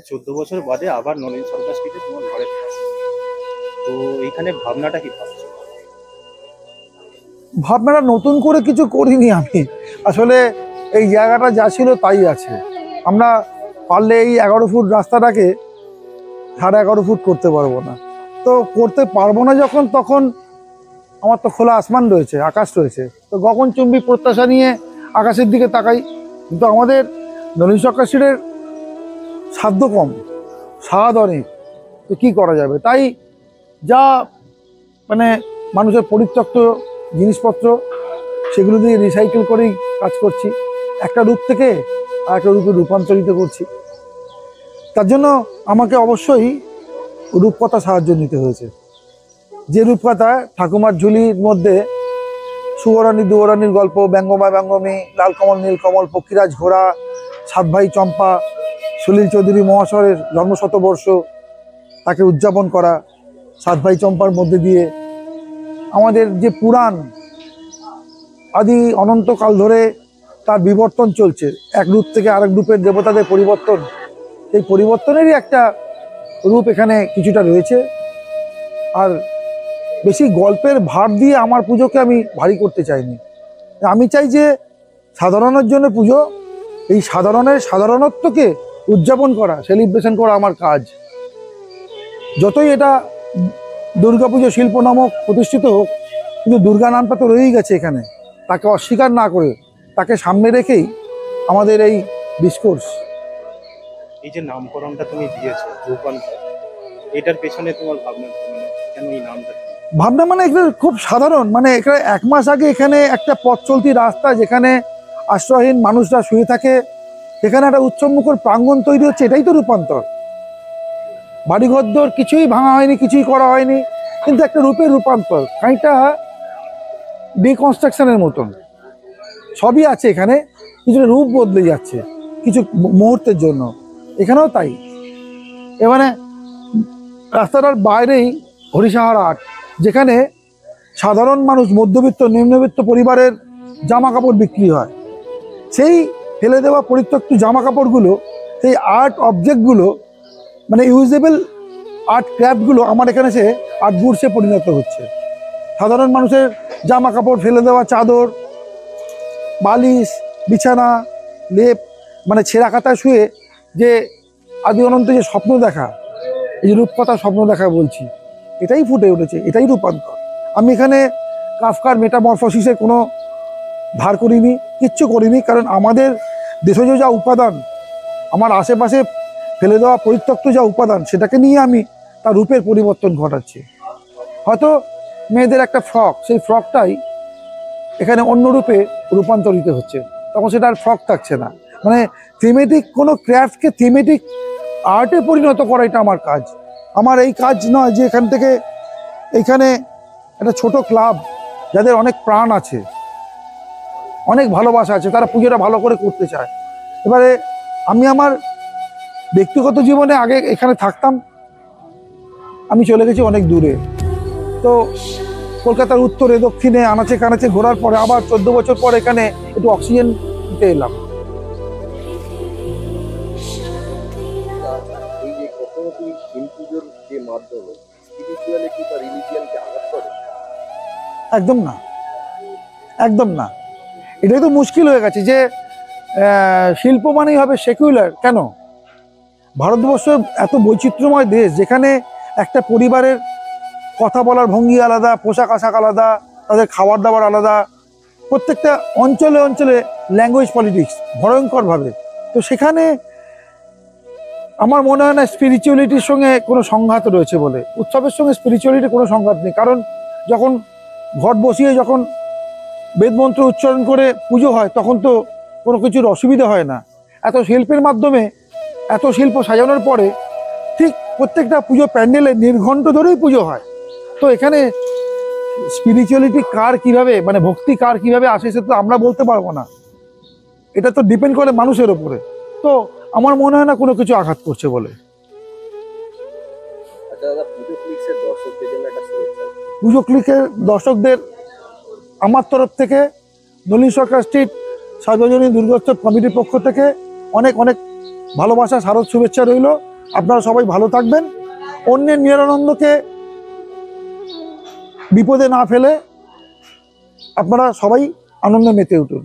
14 বছর বাদে আবার নলিন সরকার স্ট্রিটে তোমার ঘরে ফিরছো। তো এইখানে ভাবনাটা কি ভাবছো? ভাবনাটা নতুন করে কিছু করিনি আমি। আসলে এই জায়গাটা যা ছিল তাই আছে। আমরা পারলে এই 11 ফুট রাস্তাটাকে 11.5 ফুট করতে পারবো না। তো করতে পারবো না যখন, তখন আমার তো খোলা আসমান রয়েছে, আকাশ রয়েছে। তো গগনচুম্বী প্রত্যাশা নিয়ে আকাশের দিকে তাকাই। কিন্তু আমাদের নলিন সরকার স্ট্রিটের সাধ্য কম, স্বাদ অনেক। তো কী করা যাবে? তাই যা মানে মানুষের পরিত্যক্ত জিনিসপত্র, সেগুলো দিয়ে রিসাইকেল করেই কাজ করছি। একটা রূপ থেকে আর একটা রূপে রূপান্তরিত করছি। তার জন্য আমাকে অবশ্যই রূপকথা সাহায্য নিতে হয়েছে। যে রূপকথা ঠাকুমার ঝুলির মধ্যে সুবরানী দুবরানীর গল্প, ব্যঙ্গমা ব্যঙ্গমী, লালকমল নীলকমল, পক্ষীরাজ ঘোড়া, সাত ভাই চম্পা, সলিল চৌধুরী মহাশয়ের জন্মশতবর্ষ, তাকে উদযাপন করা সাত ভাই চম্পার মধ্যে দিয়ে। আমাদের যে পুরাণ আদি অনন্তকাল ধরে তার বিবর্তন চলছে, এক রূপ থেকে আরেক রূপের দেবতাদের পরিবর্তন, সেই পরিবর্তনেরই একটা রূপ এখানে কিছুটা রয়েছে। আর বেশি গল্পের ভার দিয়ে আমার পুজোকে আমি ভারী করতে চাইনি। আমি চাই যে সাধারণের জন্য পুজো, এই সাধারণের সাধারণত্বকে উদযাপন করা, সেলিব্রেশন করা আমার কাজ। যতই এটা দুর্গাপুজো শিল্প নামক প্রতিষ্ঠিত হোক, কিন্তু দুর্গা নামটা তো রয়েই গেছে এখানে। তাকে অস্বীকার না করে তাকে সামনে রেখেই আমাদের এই ডিসকোর্স। এই যে নামকরণটা তুমি দিয়েছো রূপান্তর, এটার পেছনে তোমার ভাবনা কি? মানে কেন এই নামটা? ভাবনা মানে এখানে খুব সাধারণ, মানে এখানে 1 মাস আগে এখানে একটা পথ চলতি রাস্তা, যেখানে আশ্রয়হীন মানুষরা শুয়ে থাকে, সেখানে একটা উৎসবমুখর প্রাঙ্গণ তৈরি হচ্ছে। এটাই তো রূপান্তর। বাড়িঘরদোর কিছুই ভাঙা হয়নি, কিছুই করা হয়নি, কিন্তু একটা রূপের রূপান্তর, খানিকটা ডিকনস্ট্রাকশনের মতন। সবই আছে এখানে, কিছুটা রূপ বদলে যাচ্ছে কিছু মুহূর্তের জন্য। এখানেও তাই। এবারে রাস্তাটার বাইরেই হরিসাহার আট, যেখানে সাধারণ মানুষ, মধ্যবিত্ত নিম্নবিত্ত পরিবারের জামা কাপড় বিক্রি হয়। সেই ফেলে দেওয়া পরিত্যক্ত জামা কাপড়গুলো, সেই আর্ট অবজেক্টগুলো, মানে ইউজেবল আর্ট ক্রাফটগুলো আমার এখানে সে আর্ট গুডসে পরিণত হচ্ছে। সাধারণ মানুষের জামা কাপড়, ফেলে দেওয়া চাদর, বালিশ, বিছানা, লেপ, মানে ছেঁড়া কাতায় শুয়ে যে আদি অনন্ত যে স্বপ্ন দেখা, এই যে রূপকথার স্বপ্ন দেখা বলছি, এটাই ফুটে উঠেছে, এটাই রূপান্তর। আমি এখানে কাফকার মেটামরফোসিসের কোনো ধার করিনি, কিচ্ছু করিনি। কারণ আমাদের দেশজ যা উপাদান, আমার আশেপাশে ফেলে দেওয়া পরিত্যক্ত যা উপাদান, সেটাকে নিয়ে আমি তার রূপের পরিবর্তন ঘটাচ্ছি। হয়তো মেয়েদের একটা ফ্রক, সেই ফ্রকটাই এখানে অন্য রূপে রূপান্তরিত হচ্ছে, তখন সেটা আর ফ্রক থাকছে না। মানে থিমেটিক কোনো ক্রাফটকে থিমেটিক আর্টে পরিণত করা, এটা আমার কাজ। আমার এই কাজ নয় যে এখান থেকে, এইখানে একটা ছোট ক্লাব, যাদের অনেক প্রাণ আছে, অনেক ভালোবাসা আছে, তারা পুজোটা ভালো করে করতে চায়। এবারে আমি আমার ব্যক্তিগত জীবনে আগে এখানে থাকতাম, আমি চলে গেছি অনেক দূরে। তো কলকাতার উত্তরে দক্ষিণে আনাচে কানাচে ঘোরার পরে আবার 14 বছর পর এখানে একটু অক্সিজেন দিতে এলাম। একদম না, একদম না। এটাই তো মুশকিল হয়ে গেছে যে শিল্প মানেই হবে সেকুলার। কেন? ভারতবর্ষ এত বৈচিত্র্যময় দেশ, যেখানে একটা পরিবারের কথা বলার ভঙ্গি আলাদা, পোশাক আশাক আলাদা, তাদের খাবার দাবার আলাদা, প্রত্যেকটা অঞ্চলে অঞ্চলে ল্যাঙ্গুয়েজ পলিটিক্স ভয়ঙ্করভাবে। তো সেখানে আমার মনে হয় না স্পিরিচুয়ালিটির সঙ্গে কোনো সংঘাত রয়েছে বলে। উৎসবের সঙ্গে স্পিরিচুয়ালিটির কোনো সংঘাত নেই। কারণ যখন ঘট বসিয়ে যখন বেদমন্ত্র উচ্চারণ করে পুজো হয়, তখন তো কোনো কিছুর অসুবিধা হয় না। এত শিল্পের মাধ্যমে, এত শিল্প সাজানোর পরে ঠিক প্রত্যেকটা পুজো প্যান্ডেলে নির্ঘণ্ট ধরেই পুজো হয়। তো এখানে স্পিরিচুয়ালিটি কার কিভাবে, মানে ভক্তি কার কিভাবে আসে, সেটা তো আমরা বলতে পারবো না। এটা তো ডিপেন্ড করে মানুষের ওপরে। তো আমার মনে হয় না কোনো কিছু আঘাত করছে বলে। পুজো ক্লিকের দর্শকদের আমার তরফ থেকে, নলিন সরকার স্ট্রিট সার্বজনীন দুর্গোৎসব কমিটির পক্ষ থেকে অনেক অনেক ভালোবাসা, শারদ শুভেচ্ছা রইল। আপনারা সবাই ভালো থাকবেন, অন্যের নিরানন্দকে বিপদে না ফেলে আপনারা সবাই আনন্দে মেতে উঠুন।